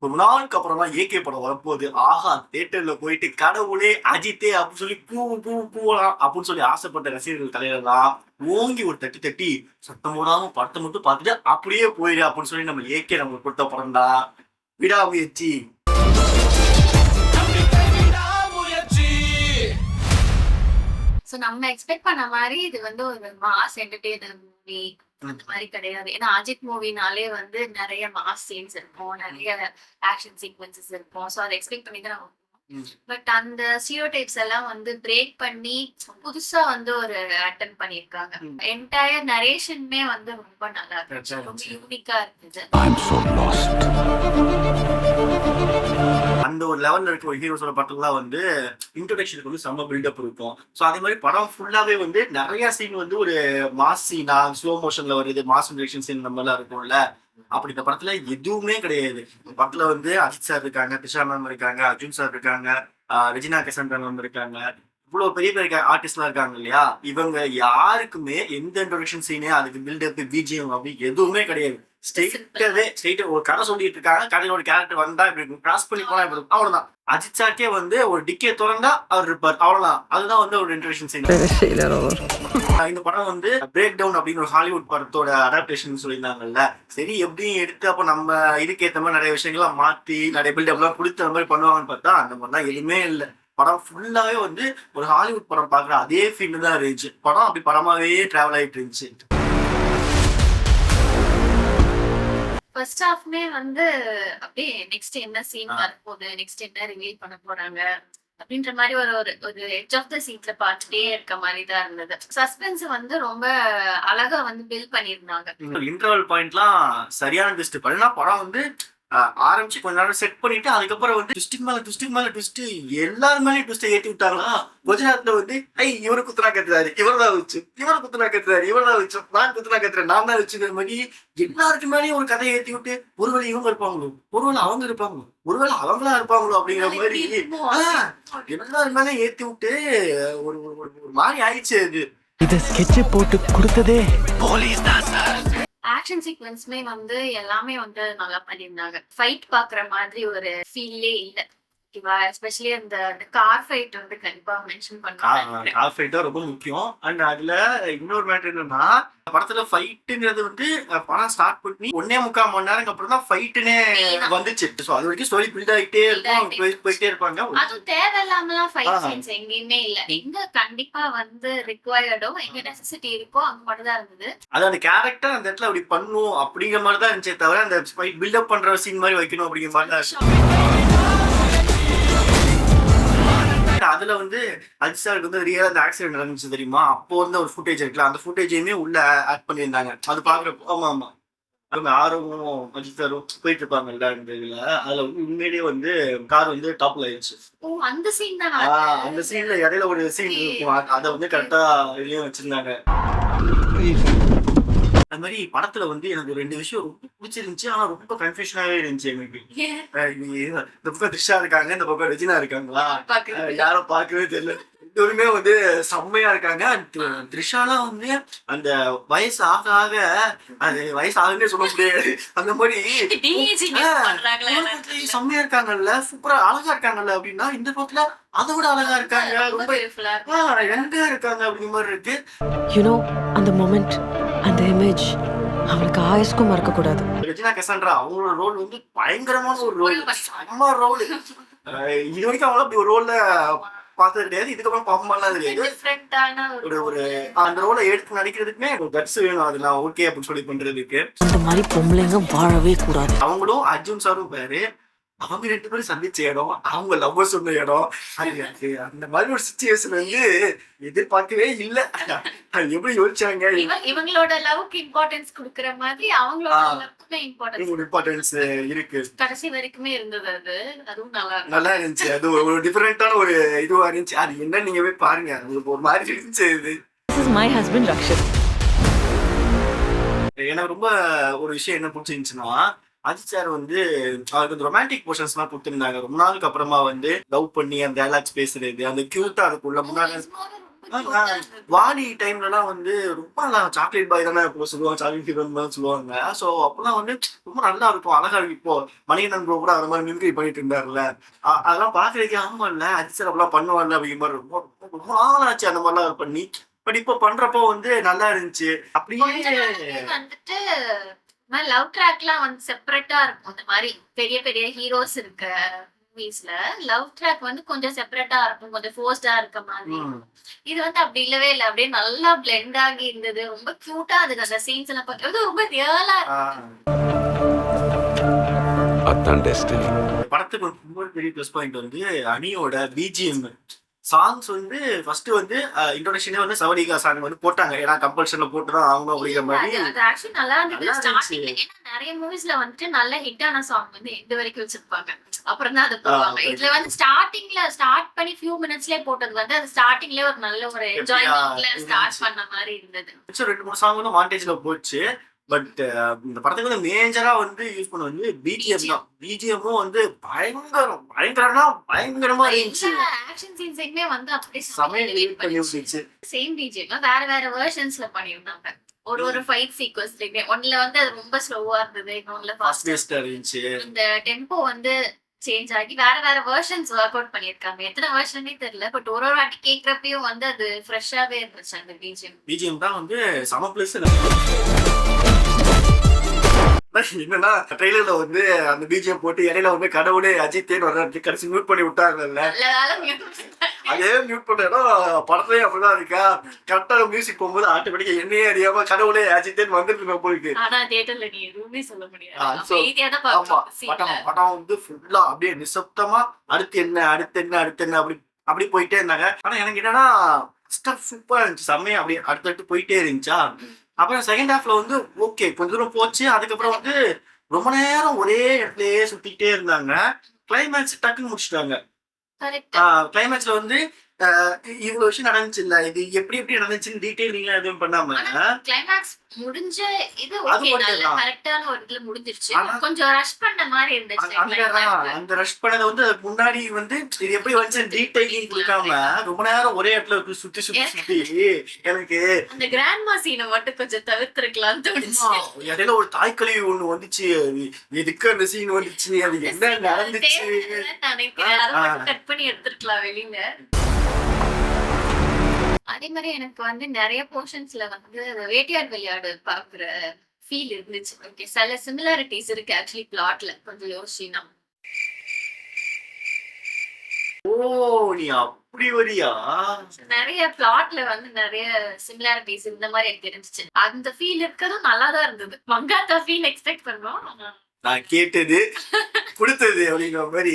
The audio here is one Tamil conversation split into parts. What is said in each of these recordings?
ரொம்ப நாளுக்கு அப்புறம் தான் ஏகே படம் வரப்போகுது. ஆஹா! தியேட்டர்ல போயிட்டு கடவுளே அஜித்தே அப்படின்னு சொல்லி பூவலாம் அப்படின்னு சொல்லி ஆசைப்பட்ட ரசிகர்கள் தலைவர்லாம் ஓங்கி ஒரு தட்டி தட்டி சத்தம் போடாம படத்தை மட்டும் பார்த்துட்டு அப்படியே போயிடு அப்படின்னு சொல்லி நம்ம ஏகே நமக்கு கொடுத்த படம் தான் விடாமுயற்சி. சோ நம்ம எக்ஸ்பெக்ட் பண்ண மாதிரி இது வந்து ஒரு மாஸ் என்டர்டெய்னர் மூவி அந்த மாதிரி கிடையாது. ஏன்னா அஜித் மூவினாலே வந்து நிறைய மாஸ் சீன்ஸ் இருக்கும், நிறைய ஆக்ஷன் சீக்வன்சஸ் இருக்கும். சோ அதை எக்ஸ்பெக்ட் பண்ணி தான் நம்ம பட் அந்த ஸ்டீரியோடைப்ஸ் எல்லாம் வந்து பிரேக் பண்ணி புதுசா வந்து ஒரு அட்டன் பண்ணிருக்காங்க. என்டையர் நரேஷனுமே வந்து ரொம்ப நல்லா இருந்துச்சு, ரொம்ப யூனிக்கா இருந்தது. அந்த ஒரு லெவல்ல இருக்க ஒரு ஹீரோஸோட படத்துலாம் வந்து இன்ட்ரோடக்ஷனுக்கு வந்து செம்ம பில்டப் இருக்கும். ஸோ அதே மாதிரி படம் ஃபுல்லாவே வந்து நிறைய சீன் வந்து ஒரு மாஸ் சீனா ஸ்லோ மோஷன்ல வருது, மாஸ் இன்ட்ரக்ஷன் சீன் நம்ம எல்லாம் இருக்கும்ல. அப்படி இந்த படத்துல எதுவுமே கிடையாது. படத்துல வந்து அஜித் சார் இருக்காங்க, திஷா மேம் இருக்காங்க, அர்ஜுன் சார் இருக்காங்க, ரெஜினா கெசன்ட்ரா மேம் இருக்காங்க. இவ்வளவு பெரிய பெரிய ஆர்டிஸ்ட்லாம் இருக்காங்க இல்லையா, இவங்க யாருக்குமே எந்த இன்ட்ரோடக்ஷன் சீனே அதுக்கு பில்டப் பிஜிஎம் அப்படி எதுவுமே கிடையாது. ஸ்ட்ரெயிட் ஒரு கதை சொல்லிட்டு இருக்காங்க, கதையோட ஒரு கேரக்டர் வந்தா இப்படி கிராஸ் பண்ணி போனா இப்படி அவ்வளவுதான். அஜித் சார்க்கே வந்து ஒரு டிக்கே திறந்தா அவர் இருப்பார், அவ்வளவுதான். அதுதான் வந்து ஒரு இன்ட்ரோடக்ஷன் சீன். இந்த படம் வந்து பிரேக் டவுன் அப்படின்னு ஒரு ஹாலிவுட் படத்தோட அடாப்டேஷன் சொல்லியிருந்தாங்கல்ல. சரி எப்படியும் எடுத்து அப்போ நம்ம இதுக்கேற்ற மாதிரி நிறைய விஷயங்கள்லாம் மாத்தி நிறைய பில்டப்லாம் கொடுத்து அந்த மாதிரி பண்ணுவாங்கன்னு பார்த்தா அந்த மாதிரிலாம் எதுவுமே இல்லை. படம் ஃபுல்லாவே வந்து ஒரு ஹாலிவுட் படம் பாக்குற அதே ஃபீல்டு தான் இருந்துச்சு. படம் அப்படி படமாவே டிராவல் ஆயிட்டு இருந்துச்சு. ஃபர்ஸ்ட் ஹாஃப்மே வந்து அப்படியே நெக்ஸ்ட் என்ன சீன் வரப்போகுது, நெக்ஸ்ட் என்ன ரிவீல் பண்ண போறாங்க அப்படின்ற மாதிரி ஒரு ஒரு ஒரு எட்ஜ் ஆஃப் த சீட்ல பார்த்துட்டே இருக்க மாதிரி தான் இருந்தது. சஸ்பென்ஸ் வந்து ரொம்ப அழகா வந்து பில்ட் பண்ணியிருந்தாங்க. இன்டர்வல் பாயிண்ட்லாம் சரியான ட்விஸ்ட் பண்ணா படம் வந்து ஆரம்பிச்சு கொஞ்ச நேரம் செட் பண்ணிட்டு அதுக்கப்புறம் வந்து ட்விஸ்டிங் மேல ட்விஸ்ட் எல்லாரும் மேலேயும் ட்விஸ்ட்டை ஏற்றி விட்டாங்களா. குஜராத்ல வந்து இவரு குத்துனா கத்துறாரு, இவர் தான் வச்சு, இவர் குத்துனா கத்துறாரு, இவர் தான் வச்சு, நான் குத்துனா கத்துறேன், நான் தான் வச்சுக்கிற மாதிரி எல்லாருக்கு மேலேயும் ஒரு கதையை ஏற்றி விட்டு ஒருவேளை இவங்க இருப்பாங்களோ, ஒருவேளை அவங்க இருப்பாங்களோ, ஒருவேளை அவங்களா இருப்பாங்களோ அப்படிங்கிற மாதிரி எல்லாரு மேலேயும் ஏற்றி விட்டு ஒரு ஒரு மாதிரி ஆயிடுச்சு. அது இதை ஸ்கெட்ச் போட்டு கொடுத்ததே போலீஸ் தான் சார். ஆக்ஷன் சீக்வன்ஸ்மே வந்து எல்லாமே வந்து நல்லா பண்ணியிருந்தாங்க. ஃபைட் பாக்குற மாதிரி ஒரு ஃபீல்லே இல்ல. எஸ்பெஷலி அந்த கார் ஃபைட் வந்து கண்டிப்பா மென்ஷன் பண்ணுவாங்க. கார் ஃபைட் தான் ரொம்ப முக்கியம். அண்ட் அதுல இன்னொரு மேட்டர் என்னன்னா, படத்துல ஃபைட்டுங்கிறது வந்து படம் ஸ்டார்ட் பண்ணி 1.25 மணி நேரம் அப்புறம் தான் ஃபைட்டுனே வந்துச்சு. ஸோ அது வரைக்கும் ஸ்டோரி பில்ட் ஆகிட்டே இருக்கும், போயிட்டே இருப்பாங்க. அதுவும் தேவையில்லாமலாம் ஃபைட் சீன்ஸ் எங்கேயுமே இல்ல. எங்க கண்டிப்பா வந்து ரிக்வயர்டோ எங்க நெசசிட்டி இருக்கோ அங்க மட்டும் தான் இருந்தது. அது அந்த கேரக்டர் அந்த இடத்துல அப்படி பண்ணும் அப்படிங்கிற மாதிரி தான் இருந்துச்சே தவிர அந்த ஃபைட் பில்டப் பண்ற சீன் மாதிரி வைக்கணும் அப்படிங்கிற மாதிரி தான். அதுல வந்து அஜித் சாருக்கு வந்து ரியலா அந்த ஆக்சிடென்ட் நடந்துச்சு தெரியுமா, அப்போ வந்து ஒரு ஃபுட்டேஜ் இருக்குல்ல, அந்த ஃபுட்டேஜையுமே உள்ள ஆட் பண்ணியிருந்தாங்க. அது பாக்குறப்போ ஆமா அவங்க ஆர்வமும் அஜித் சாரும் போயிட்டு இருப்பாங்கல்ல இந்த இதுல, அதுல வந்து உண்மையிலேயே வந்து கார் வந்து டாப்ல ஆயிடுச்சு. அந்த சீன் தான் அந்த சீன்ல இடையில ஒரு சீன் இருக்கும், அதை வந்து கரெக்டா வெளியே வச்சிருந்தாங்க. அது மாதிரி படத்துல வந்து எனக்கு 2 விஷயம் ரொம்ப பிடிச்சிருந்துச்சு, ஆனா ரொம்ப கன்ஃபியூஷனாவே இருந்துச்சு எனக்கு. இந்த பக்கம் த்ரிஷா இருக்காங்க, இந்த பக்கம் ரெஜினா இருக்காங்களா, யாரும் பார்க்கவே தெரியல. ரெண்டுமே வந்து செம்மையா இருக்காங்க. த்ரிஷாலாம் வந்து அந்த வயசு ஆக ஆக அது வயசு ஆகுன்னே சொல்ல முடியாது, அந்த மாதிரி செம்மையா இருக்காங்கல்ல, சூப்பரா அழகா இருக்காங்கல்ல. அப்படின்னா இந்த பக்கத்துல அதை விட அழகா இருக்காங்க, ரொம்ப எங்க இருக்காங்க அப்படிங்கிற மாதிரி இருக்கு. அந்த மொமெண்ட், அந்த இமேஜ் அவளுக்கு ஆயுஷ்க்கும் மறக்க கூடாது. ரெஜினா கெசன்ட்ரா அவங்களோட ரோல் வந்து பயங்கரமான ஒரு ரோல், செம்ம ரோல். இது வரைக்கும் அவங்கள அப்படி ஒரு ரோல்ல பார்த்தது கிடையாது, இதுக்கப்புறம் பார்ப்போம்லாம் தெரியாது. ஒரு அந்த ரோலை எடுத்து நடிக்கிறதுக்குமே ஒரு கட்ஸ் வேணும், அது நான் ஓகே அப்படின்னு சொல்லி பண்றதுக்கு. அந்த மாதிரி பொம்பளைங்க வாழவே கூடாது. அவங்களும் அர்ஜுன் சாரும் பேரு, அவங்க 2 பேரும் சந்திச்ச இடம், அவங்க லவ்வர் சொன்ன இடம், அந்த மாதிரி ஒரு சிச்சுவேஷன் வந்து எதிர்பார்க்கவே இல்லை. எப்படி யோசிச்சாங்க, இவங்களோட லவ்க்கு இம்பார்ட்டன்ஸ் கொடுக்கிற மாதிரி அவங்களோட லவ்க்குமே இம்பார்ட்டன்ஸ் இருக்கு, கடைசி வரைக்குமே இருந்தது. அதுவும் நல்லா இருந்துச்சு. அது ஒரு டிஃபரெண்டான ஒரு இதுவா இருந்துச்சு. அது என்ன நீங்க போய் பாருங்க, அது ஒரு மாதிரி இருந்துச்சு. இது This is my husband Rakshit. எனக்கு ரொம்ப ஒரு விஷயம் என்ன பிடிச்சிருந்துச்சுன்னா, அஜித் சார் வந்து அவருக்கு அந்த ரொமான்டிக் போர்ஷன்ஸ் எல்லாம் கொடுத்துருந்தாங்க. ரொம்ப நாளுக்கு அப்புறமா வந்து லவ் பண்ணி அந்த டைலாக்ஸ் பேசுறது, அந்த கியூட்டா இருக்குள்ள முன்னாடி வாணி டைம்லலாம் வந்து ரொம்ப சாக்லேட் பாய் தானே இப்போ சொல்லுவாங்க, சாக்லேட் ஹீரோன்னு தான் சொல்லுவாங்க. ஸோ அப்பெல்லாம் வந்து ரொம்ப நல்லா இருக்கும், அழகா இருக்கும். இப்போ மணிகண்டன் ப்ரோ கூட அந்த மாதிரி மிமிக்ரி பண்ணிட்டு இருந்தாருல்ல, அதெல்லாம் பார்க்கறதுக்கே ஆமா இல்ல அஜித் சார் அப்படிலாம் பண்ணுவார்ல அப்படிங்கிற மாதிரி ரொம்ப ரொம்ப ரொம்ப நாளாச்சு அந்த மாதிரிலாம் பண்ணி. பட் இப்போ பண்றப்போ வந்து நல்லா இருந்துச்சு. அப்படியே வந்துட்டு லவ் ட்ராக்லாம் வந்து செப்பரேட்டா இருக்கும். இந்த மாதிரி பெரிய பெரிய ஹீரோஸ் இருக்க மூவிஸ்ல லவ் ட்ராக் வந்து கொஞ்சம் செப்பரேட்டா இருக்கும், கொஞ்சம் ஃபோர்ஸ்டா இருக்க மாதிரி. இது வந்து அப்படி இல்லவே இல்லை, அப்படியே நல்லா பிளெண்ட் ஆகி இருந்தது. ரொம்ப கியூட்டா அதுக்கு அந்த சீன்ஸ் எல்லாம் பார்க்கறது ரொம்ப ரியலா அதான் டெஸ்டினி. படத்துக்கு ஒரு பெரிய ப்ளஸ் பாயிண்ட் வந்து அனியோட பிஜிஎம் சாங்ஸ் வந்து ஃபர்ஸ்ட் வந்து இன்ட்ரோடக்ஷனே வந்து சவரிகா சாங் வந்து போட்டாங்க. ஏன்னா கம்பல்ஷன்ல போட்டுதான் ஆகணும் அப்படிங்கிற மாதிரி. அது ஆக்சுவலி நல்லா இருந்தது ஸ்டார்டிங்ல. ஏன்னா நிறைய மூவிஸ்ல வந்துட்டு நல்ல ஹிட்டான சாங் வந்து எண்டு வரைக்கும் வச்சிருப்பாங்க, அப்புறம் தான் அது போவாங்க. இதுல வந்து ஸ்டார்டிங்ல ஸ்டார்ட் பண்ணி ஃபியூ மினிட்ஸ்லயே போட்டது வந்து அது ஸ்டார்டிங்லயே ஒரு நல்ல ஒரு என்ஜாய்மெண்ட்ல ஸ்டார்ட் பண்ண மாதிரி இருந்தது. 2-3 சாங் வந்து மாண்டேஜ்ல போச்சு. பட் இந்த படத்துக்கு வந்து மேஜரா வந்து யூஸ் பண்ண வந்து பிஜிஎம் தான். பிஜிஎம்மும் வந்து பயங்கரமா இருந்துச்சு. ஆக்ஷன் சீன்ஸையுமே வந்து அப்படியே சமையல் பண்ணி விட்டுச்சு. சேம் பிஜிஎம் வேற வேற வெர்ஷன்ஸ்ல பண்ணிருந்தாங்க. ஒரு ஃபைட் சீக்வன்ஸ்லயுமே ஒன்ல வந்து அது ரொம்ப ஸ்லோவா இருந்தது, இன்னொன்ல ஃபாஸ்டா இருந்துச்சு. இந்த டெம்போ வந்து சேஞ்ச் ஆகி வேற வேற வெர்ஷன்ஸ் ஒர்க் அவுட் பண்ணிருக்காங்க. எத்தனை வெர்ஷனே தெரியல, பட் ஒரு வாட்டி கேக்குறப்பயும் வந்து அது ஃப்ரெஷ்ஷாவே இருந்துச்சு அந்த பிஜிஎம் தான் வந்து சம பிளஸ். என்னன்னா ட்ரெய்லர்ல வந்து அந்த பிஜிஎம் போட்டு இடையில வந்து கடவுளே அஜித்தேன்னு வர்றது கடைசி மியூட் பண்ணி விட்டாங்கல்ல, அதே மியூட் பண்ண இடம் படத்துலயே அப்படிதான் இருக்கா. கரெக்டா மியூசிக் போகும்போது ஆட்டோமேட்டிக்கா என்னையே அறியாம கடவுளே அஜித்தேன்னு வந்துருக்கு போயிருக்கு. ஆனா தியேட்டர்ல நீ எதுவுமே சொல்ல படம் வந்து ஃபுல்லா அப்படியே நிசப்தமா அடுத்து என்ன அடுத்து என்ன அடுத்து என்ன அப்படி போயிட்டே இருந்தாங்க. ஆனா எனக்கு என்னன்னா ஸ்டப் சூப்பரா இருந்துச்சு, செம்மையா அப்படியே அடுத்தடுத்து போயிட்டே இருந்துச்சா. அப்புறம் செகண்ட் ஹாஃப்ல வந்து ஓகே கொஞ்ச தூரம் போச்சு. அதுக்கப்புறம் வந்து ரொம்ப நேரம் ஒரே இடத்துலயே சுத்திக்கிட்டே இருந்தாங்க. கிளைமேக்ஸ் டக்குன்னு முடிச்சுட்டாங்க. கிளைமேக்ஸ்ல வந்து இவ்வளவு விஷயம் நடந்துச்சு இல்ல, இது எப்படி எப்படி நடந்துச்சுன்னு டீடைல் எதுவும் பண்ணாம கிளைமேக்ஸ் முடிஞ்ச இது ஓகே நல்ல கரெக்ட்டான ஒரு இதுல முடிஞ்சிருச்சு. கொஞ்சம் ரஷ் பண்ண மாதிரி இருந்துச்சு. அந்த ரஷ் பண்ணத வந்து முன்னாடி வந்து இது எப்படி வந்து டீடைலிங் கொடுக்காம ரொம்ப நேரம் ஒரே இடத்துல சுத்தி சுத்தி சுத்தி எனக்கு அந்த கிராண்ட்மா சீனை மட்டும் கொஞ்சம் தவிர்த்திருக்கலாம் தோணுச்சு. இடையில ஒரு தாய்க்கழிவு ஒண்ணு வந்துச்சு, எதுக்கு அந்த சீன் வந்துச்சு, அது என்ன நடந்துச்சு கட் பண்ணி எடுத்துருக்கலாம் வெளியில. அதே மாதிரி எனக்கு வந்து நிறைய போர்ஷன்ஸ்ல வந்து வேட்டையாடு விளையாடு பாக்குற ஃபீல் இருந்துச்சு. ஓகே சில சிமிலாரிட்டிஸ் இருக்கு ஆக்சுவலி பிளாட்ல கொஞ்சம் யோசிச்சுனா. ஓ நீ அப்படி வரியா? நிறைய பிளாட்ல வந்து நிறைய சிமிலாரிட்டிஸ் இந்த மாதிரி எனக்கு தெரிஞ்சிச்சு. அந்த ஃபீல் இருக்கதும் நல்லா தான் இருந்தது. மங்காத்தா ஃபீல் எக்ஸ்பெக்ட் பண்ணோம், நான் கேட்டது கொடுத்தது அப்படிங்கிற மாதிரி.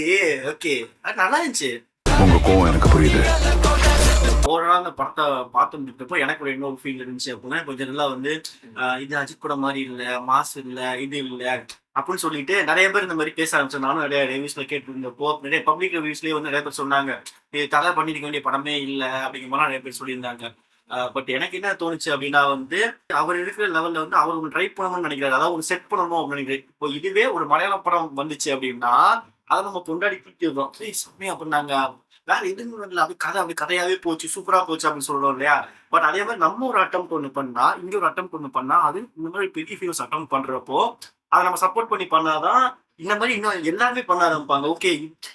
ஓகே நல்லா இருந்துச்சு. உங்க கோவம் எனக்கு புரியுது. ஓவரால் அந்த படத்தை பார்த்துட்டு எனக்கு ஒரு இன்னொரு ஃபீல் இருந்துச்சு. அப்படின்னா கொஞ்சம் நல்லா வந்து இது அஜித் படம் மாதிரி இல்லை, மாஸ் இல்லை, இது இல்லை அப்படின்னு சொல்லிட்டு நிறைய பேர் இந்த மாதிரி பேச ஆரம்பிச்சோம். நானும் நிறைய ரிவ்யூஸ்ல கேட்டுருந்தப்போ நிறைய பப்ளிக் ரிவ்யூஸ்லேயே வந்து நிறைய பேர் சொன்னாங்க இது தலை பண்ணிருக்க வேண்டிய படமே இல்லை அப்படிங்கிற மாதிரி நிறைய பேர் சொல்லியிருந்தாங்க. பட் எனக்கு என்ன தோணுச்சு அப்படின்னா வந்து அவர் இருக்கிற லெவல்ல வந்து அவர் ஒன்று ட்ரை பண்ணணும்னு நினைக்கிறாரு, அதாவது ஒரு செட் பண்ணணும் அப்படின்னு நினைக்கிறேன். இப்போ இதுவே ஒரு மலையாள படம் வந்துச்சு அப்படின்னா அதை நம்ம கொண்டாடி பிடிக்கிறோம் செம்மையா பண்ணாங்க, வேற எதுவும் இல்லை, அது கதை அப்படி கதையாவே போச்சு, சூப்பரா போச்சு அப்படின்னு சொல்றோம் இல்லையா. பட் அதே மாதிரி நம்ம ஒரு அட்டம் ஒன்று பண்ணா, இங்க ஒரு அட்டம் ஒன்று பண்ணா, அது இந்த மாதிரி பெரிய ஹீரோஸ் அட்டம் பண்றப்போ அதை நம்ம சப்போர்ட் பண்ணி பண்ணாதான் இந்த மாதிரி இன்னும் எல்லாருமே பண்ண ஆரம்பிப்பாங்க. ஓகே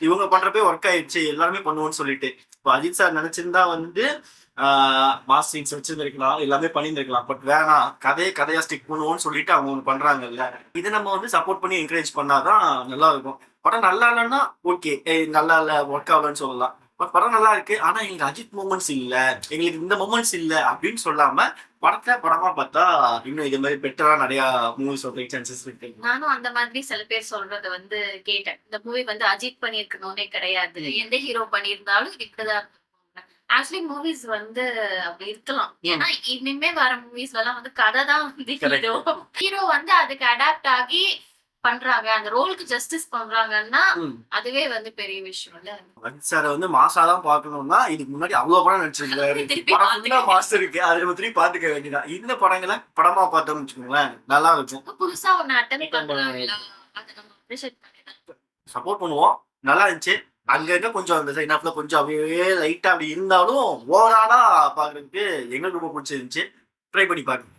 இவங்க பண்றப்பே ஒர்க் ஆயிடுச்சு எல்லாருமே பண்ணுவோம்னு சொல்லிட்டு. இப்போ அஜித் சார் நினைச்சிருந்தா வந்து மாஸ் சீன்ஸ் வச்சிருந்திருக்கலாம், எல்லாமே பண்ணியிருந்திருக்கலாம். பட் வேணாம் கதையா ஸ்டிக் பண்ணுவோம்னு சொல்லிட்டு அவங்க ஒன்று பண்றாங்கல்ல, இதை நம்ம வந்து சப்போர்ட் பண்ணி என்கரேஜ் பண்ணாதான் நல்லா இருக்கும். படம் நல்லா இல்லைன்னா ஓகே நல்லா இல்லை ஒர்க் ஆகலன்னு சொல்லலாம். பட் படம் நல்லா இருக்கு ஆனா எங்களுக்கு அஜித் மூமெண்ட்ஸ் இல்ல, எங்களுக்கு இந்த மூமெண்ட்ஸ் இல்ல அப்படின்னு சொல்லாம படத்தை படமா பார்த்தா இன்னும் இது மாதிரி பெட்டரா நிறைய மூவிஸ் வரதுக்கு சான்சஸ் இருக்கு. நானும் அந்த மாதிரி சில பேர் சொல்றத வந்து கேட்டேன். இந்த மூவி வந்து அஜித் பண்ணிருக்கணும்னே கிடையாது, எந்த ஹீரோ பண்ணியிருந்தாலும் இப்படிதான். ஆக்சுவலி மூவிஸ் வந்து அப்படி இருக்கலாம். ஏன்னா இனிமே வர மூவிஸ்ல எல்லாம் வந்து கதை தான் வந்து ஹீரோ வந்து அதுக்கு அடாப்ட் ஆகி பண்றாங்க, அந்த ரோலுக்கு ஜஸ்டிஸ் பண்றாங்கன்னா அதுவே வந்து பெரிய விஷயம் இல்ல. அஜித் சார் வந்து மாசாதான் பாக்கணும்னா இதுக்கு முன்னாடி அவ்வளவு படம் நடிச்சிருக்காரு, படம் மாசம் இருக்கு, அதை திருப்பி பாத்துக்க வேண்டியதான். இந்த படங்களை படமா பார்த்தோம்னு வச்சுக்கோங்களேன் நல்லா இருக்கும். புதுசா ஒண்ணு அட்டெண்ட் பண்றாங்க, சப்போர்ட் பண்ணுவோம். நல்லா இருந்துச்சு. அங்கங்க கொஞ்சம் அந்த சைன் ஆஃப்ல கொஞ்சம் அப்படியே லைட்டா அப்படி இருந்தாலும் ஓவராலா பாக்குறதுக்கு எங்களுக்கு ரொம்ப பிடிச்சிருந்துச்சு. ட்ரை பண்ணி பாருங்க.